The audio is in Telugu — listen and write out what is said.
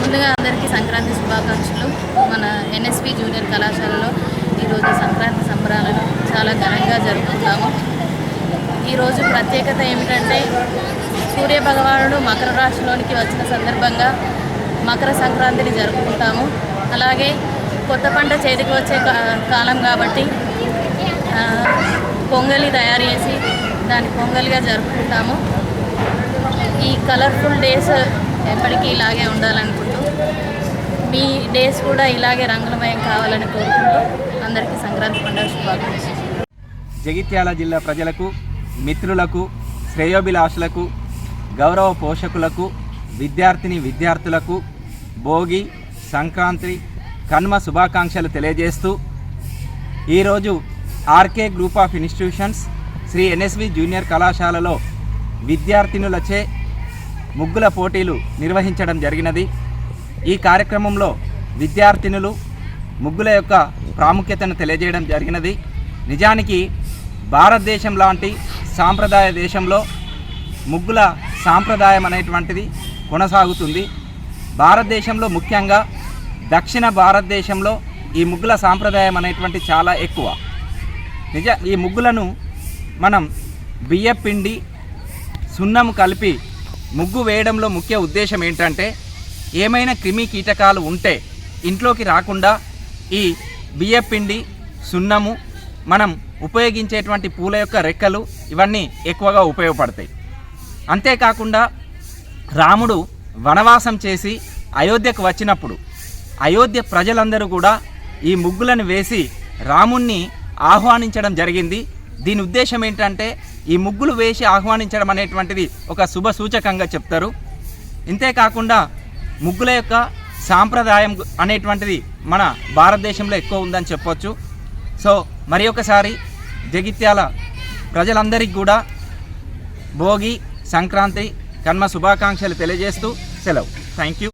ముందుగా అందరికీ సంక్రాంతి శుభాకాంక్షలు. మన ఎన్ఎస్పి జూనియర్ కళాశాలలో ఈరోజు సంక్రాంతి సంబరాలను చాలా ఘనంగా జరుపుకుంటాము. ఈరోజు ప్రత్యేకత ఏమిటంటే సూర్యభగవానుడు మకర రాశిలోనికి వచ్చిన సందర్భంగా మకర సంక్రాంతిని జరుపుకుంటాము. అలాగే కొత్త పంట చేతికి వచ్చే కాలం కాబట్టి పొంగలి తయారు చేసి దాన్ని పొంగలిగా జరుపుకుంటాము. ఈ కలర్ఫుల్ డేస్ ఎప్పటికీ ఇలాగే ఉండాలనుకుంటూ మీ డేస్ కూడా ఇలాగే రంగులమయం కావాలని కోరుకుంటూ అందరికీ సంక్రాంతి పండుగ శుభాకాంక్షలు. జగిత్యాల జిల్లా ప్రజలకు, మిత్రులకు, శ్రేయోభిలాషులకు, గౌరవ పోషకులకు, విద్యార్థులకు భోగి, సంక్రాంతి, కనుమ శుభాకాంక్షలు తెలియజేస్తూ ఈరోజు RK group of institutions Shri NSV junior కళాశాలలో విద్యార్థినులచే ముగ్గుల పోటీలు నిర్వహించడం జరిగినది. ఈ కార్యక్రమంలో విద్యార్థినులు ముగ్గుల యొక్క ప్రాముఖ్యతను తెలియజేయడం జరిగినది. నిజానికి భారతదేశం లాంటి సాంప్రదాయ దేశంలో ముగ్గుల సాంప్రదాయం అనేటువంటిది కొనసాగుతుంది. భారతదేశంలో ముఖ్యంగా దక్షిణ భారతదేశంలో ఈ ముగ్గుల సాంప్రదాయం అనేటువంటి చాలా ఎక్కువ. ఈ ముగ్గులను మనం బియ్యపిండి సున్నం కలిపి ముగ్గు వేయడంలో ముఖ్య ఉద్దేశం ఏంటంటే ఏమైనా క్రిమి కీటకాలు ఉంటే ఇంట్లోకి రాకుండా ఈ బియ్యపిండి సున్నము మనం ఉపయోగించేటువంటి పూల యొక్క రెక్కలు ఇవన్నీ ఎక్కువగా ఉపయోగపడతాయి. అంతేకాకుండా రాముడు వనవాసం చేసి అయోధ్యకు వచ్చినప్పుడు అయోధ్య ప్రజలందరూ కూడా ఈ ముగ్గులను వేసి రాముణ్ణి ఆహ్వానించడం జరిగింది. దీని ఉద్దేశం ఏంటంటే ఈ ముగ్గులు వేసి ఆహ్వానించడం అనేటువంటిది ఒక శుభ సూచకంగా చెప్తారు. ఇంతేకాకుండా ముగ్గుల యొక్క సాంప్రదాయం అనేటువంటిది మన భారతదేశంలో ఎక్కువ ఉందని చెప్పొచ్చు. సో మరి ఒకసారి జగిత్యాల ప్రజలందరికీ కూడా భోగి, సంక్రాంతి, కనుమ శుభాకాంక్షలు తెలియజేస్తూ సెలవు. Thank you.